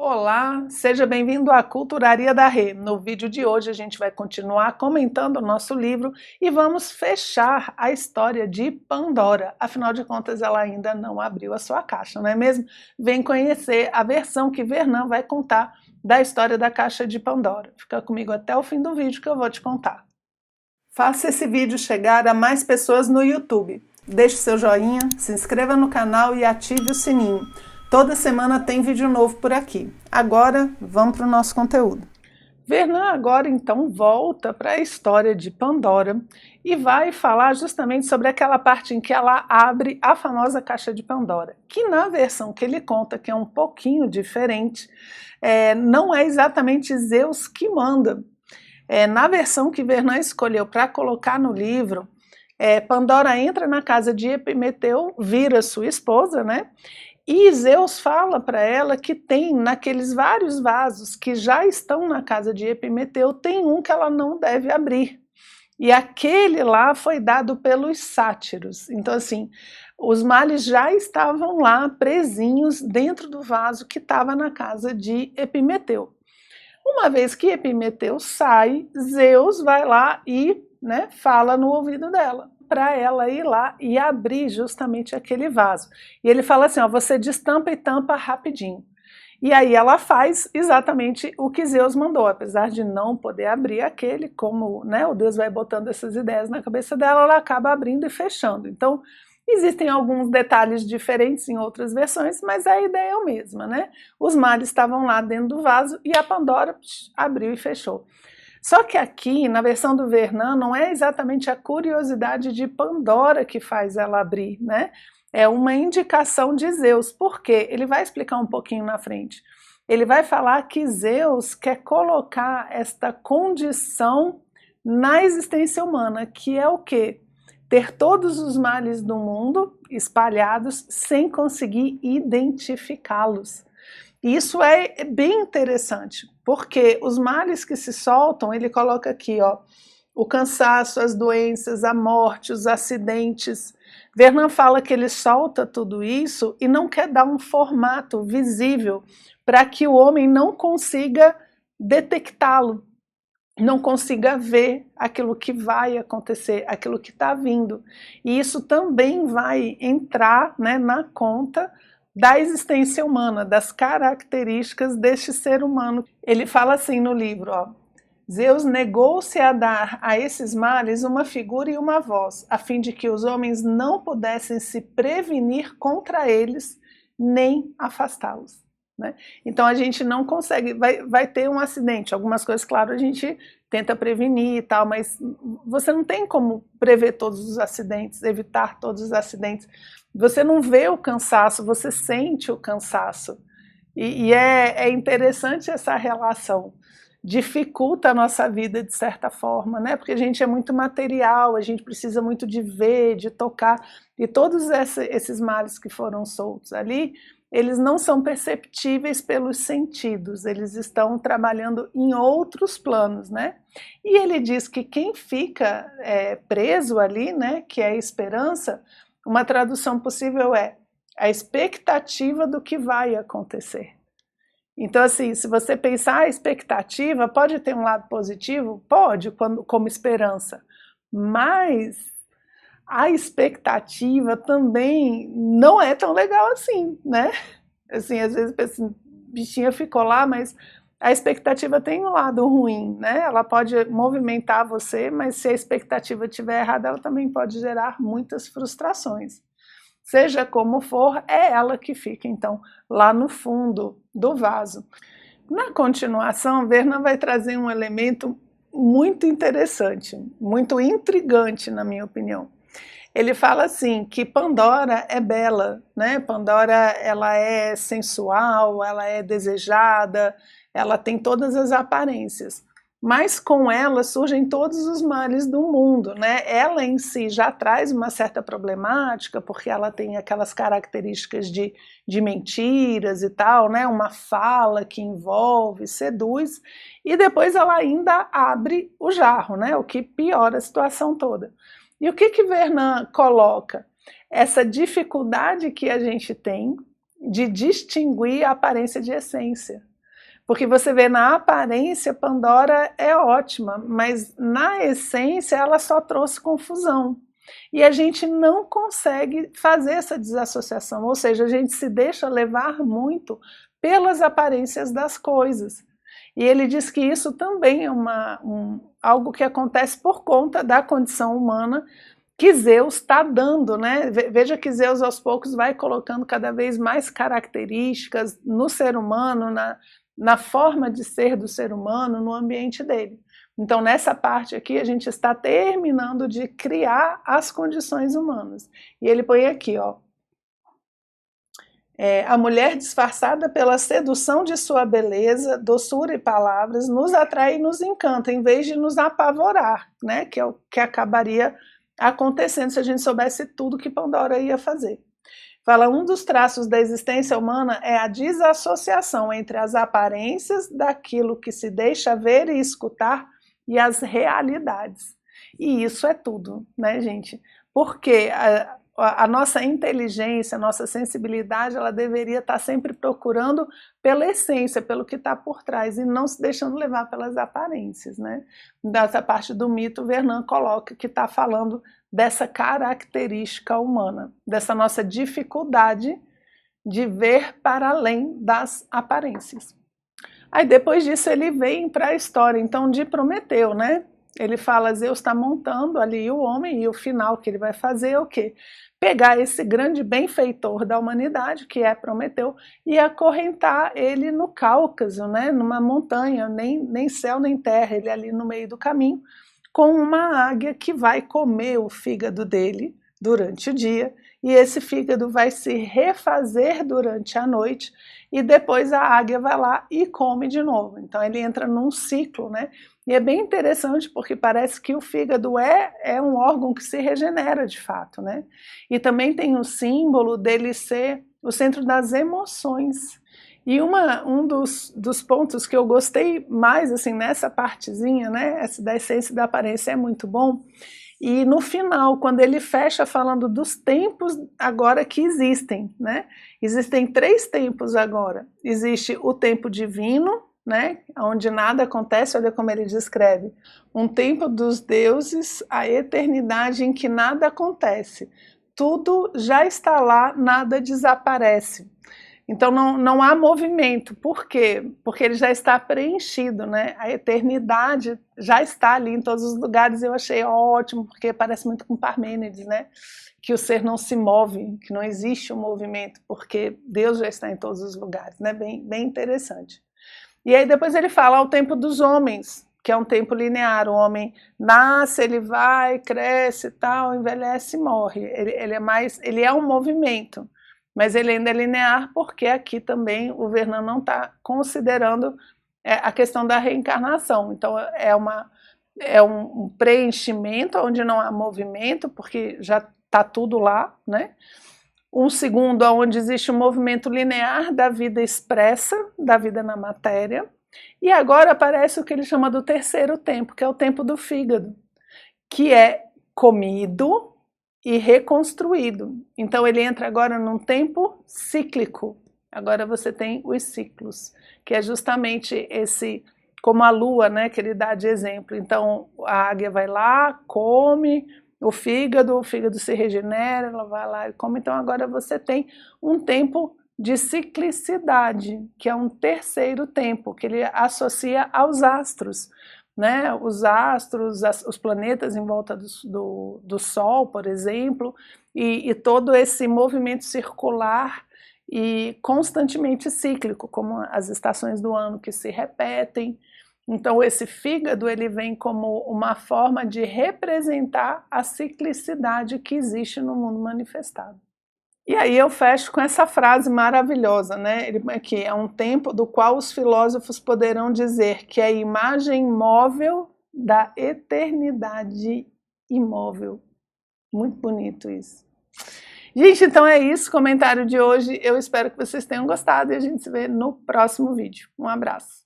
Olá, seja bem-vindo à Culturaria da Rê. No vídeo de hoje a gente vai continuar comentando o nosso livro e vamos fechar a história de Pandora. Afinal de contas, ela ainda não abriu a sua caixa, não é mesmo? Vem conhecer a versão que Vernan vai contar da história da caixa de Pandora. Fica comigo até o fim do vídeo que eu vou te contar. Faça esse vídeo chegar a mais pessoas no YouTube. Deixe seu joinha, se inscreva no canal e ative o sininho. Toda semana tem vídeo novo por aqui. Agora, vamos para o nosso conteúdo. Vernan agora então volta para a história de Pandora e vai falar justamente sobre aquela parte em que ela abre a famosa caixa de Pandora, que na versão que ele conta, que é um pouquinho diferente, não é exatamente Zeus que manda. Na versão que Vernan escolheu para colocar no livro, Pandora entra na casa de Epimeteu, vira sua esposa, né? E Zeus fala para ela que tem naqueles vários vasos que já estão na casa de Epimeteu, tem um que ela não deve abrir. E aquele lá foi dado pelos sátiros. Então assim, os males já estavam lá presinhos dentro do vaso que estava na casa de Epimeteu. Uma vez que Epimeteu sai, Zeus vai lá e fala no ouvido dela, para ela ir lá e abrir justamente aquele vaso. E ele fala assim, ó, você destampa e tampa rapidinho. E aí ela faz exatamente o que Zeus mandou, apesar de não poder abrir aquele, como o Deus vai botando essas ideias na cabeça dela, ela acaba abrindo e fechando. Então, existem alguns detalhes diferentes em outras versões, mas a ideia é a mesma, né? Os males estavam lá dentro do vaso e a Pandora abriu e fechou. Só que aqui, na versão do Vernan, não é exatamente a curiosidade de Pandora que faz ela abrir, né? É uma indicação de Zeus. Por quê? Ele vai explicar um pouquinho na frente. Ele vai falar que Zeus quer colocar esta condição na existência humana, que é o quê? Ter todos os males do mundo espalhados sem conseguir identificá-los. Isso é bem interessante, porque os males que se soltam, ele coloca aqui, ó, o cansaço, as doenças, a morte, os acidentes. Vernan fala que ele solta tudo isso e não quer dar um formato visível para que o homem não consiga detectá-lo, não consiga ver aquilo que vai acontecer, aquilo que está vindo. E isso também vai entrar na conta da existência humana, das características deste ser humano. Ele fala assim no livro, ó, Zeus negou-se a dar a esses males uma figura e uma voz, a fim de que os homens não pudessem se prevenir contra eles, nem afastá-los. Né? Então a gente não consegue, vai ter um acidente, algumas coisas, claro, a gente tenta prevenir e tal, mas você não tem como prever todos os acidentes, evitar todos os acidentes. Você não vê o cansaço, você sente o cansaço. E é interessante essa relação. Dificulta a nossa vida de certa forma, né? Porque a gente é muito material, a gente precisa muito de ver, de tocar, e todos esses males que foram soltos ali, eles não são perceptíveis pelos sentidos, eles estão trabalhando em outros planos, né? E ele diz que quem fica preso ali, né, que é a esperança, uma tradução possível é a expectativa do que vai acontecer. Então, assim, se você pensar a expectativa, pode ter um lado positivo? Pode, como esperança, mas a expectativa também não é tão legal assim, né? Assim, às vezes a bichinha ficou lá, mas a expectativa tem um lado ruim, né? Ela pode movimentar você, mas se a expectativa estiver errada, ela também pode gerar muitas frustrações. Seja como for, é ela que fica, então, lá no fundo do vaso. Na continuação, Vernan vai trazer um elemento muito interessante, muito intrigante, na minha opinião. Ele fala assim, que Pandora é bela, né? Pandora, ela é sensual, ela é desejada, ela tem todas as aparências. Mas com ela surgem todos os males do mundo, né? Ela em si já traz uma certa problemática, porque ela tem aquelas características de mentiras e tal, né? Uma fala que envolve, seduz, e depois ela ainda abre o jarro, né? O que piora a situação toda. E o que Vernan coloca? Essa dificuldade que a gente tem de distinguir a aparência de essência. Porque você vê na aparência, Pandora é ótima, mas na essência ela só trouxe confusão. E a gente não consegue fazer essa desassociação, ou seja, a gente se deixa levar muito pelas aparências das coisas. E ele diz que isso também é algo que acontece por conta da condição humana que Zeus está dando, né? Veja que Zeus aos poucos vai colocando cada vez mais características no ser humano, na forma de ser do ser humano, no ambiente dele. Então, nessa parte aqui, a gente está terminando de criar as condições humanas. E ele põe aqui, ó, a mulher disfarçada pela sedução de sua beleza, doçura e palavras, nos atrai e nos encanta, em vez de nos apavorar, né? Que é o que acabaria acontecendo se a gente soubesse tudo que Pandora ia fazer. Fala, um dos traços da existência humana é a desassociação entre as aparências daquilo que se deixa ver e escutar e as realidades. E isso é tudo, né, gente? Porque a nossa inteligência, a nossa sensibilidade, ela deveria estar sempre procurando pela essência, pelo que está por trás, e não se deixando levar pelas aparências, né? Dessa parte do mito, Vernant coloca que está falando dessa característica humana, dessa nossa dificuldade de ver para além das aparências. Aí depois disso ele vem para a história, então, de Prometeu, né? Ele fala, Zeus está montando ali o homem, e o final que ele vai fazer é o quê? Pegar esse grande benfeitor da humanidade, que é Prometeu, e acorrentar ele no Cáucaso, né? Numa montanha, nem céu nem terra, ele ali no meio do caminho, com uma águia que vai comer o fígado dele durante o dia, e esse fígado vai se refazer durante a noite, e depois a águia vai lá e come de novo. Então ele entra num ciclo, né? E é bem interessante porque parece que o fígado é um órgão que se regenera de fato, né? E também tem o símbolo dele ser o centro das emoções. E um dos pontos que eu gostei mais assim nessa partezinha, né, da essência da aparência, é muito bom. E no final, quando ele fecha falando dos tempos agora que existem, né? Existem 3 tempos agora. Existe o tempo divino, né? Onde nada acontece, olha como ele descreve. Um tempo dos deuses, a eternidade em que nada acontece. Tudo já está lá, nada desaparece. Então não há movimento. Por quê? Porque ele já está preenchido, né? A eternidade já está ali em todos os lugares. Eu achei ótimo, porque parece muito com Parmênides, né? Que o ser não se move, que não existe um movimento, porque Deus já está em todos os lugares, né? Bem interessante. E aí depois ele fala o tempo dos homens, que é um tempo linear. O homem nasce, ele vai, cresce, tal, envelhece e morre. Ele é um movimento. Mas ele ainda é linear porque aqui também o Vernant não está considerando a questão da reencarnação. Então é um preenchimento onde não há movimento, porque já está tudo lá, né? Um segundo onde existe um movimento linear da vida expressa, da vida na matéria. E agora aparece o que ele chama do terceiro tempo, que é o tempo do fígado, que é comido e reconstruído. Então ele entra agora num tempo cíclico. Agora você tem os ciclos, que é justamente esse, como a lua, né, que ele dá de exemplo. Então a águia vai lá, come o fígado se regenera, ela vai lá e come. Então agora você tem um tempo de ciclicidade, que é um terceiro tempo, que ele associa aos astros. Né, os astros, os planetas em volta do Sol, por exemplo, e todo esse movimento circular e constantemente cíclico, como as estações do ano que se repetem. Então esse fígado ele vem como uma forma de representar a ciclicidade que existe no mundo manifestado. E aí eu fecho com essa frase maravilhosa, né? Aqui é um tempo do qual os filósofos poderão dizer que é a imagem móvel da eternidade imóvel. Muito bonito isso. Gente, então é isso, comentário de hoje. Eu espero que vocês tenham gostado e a gente se vê no próximo vídeo. Um abraço.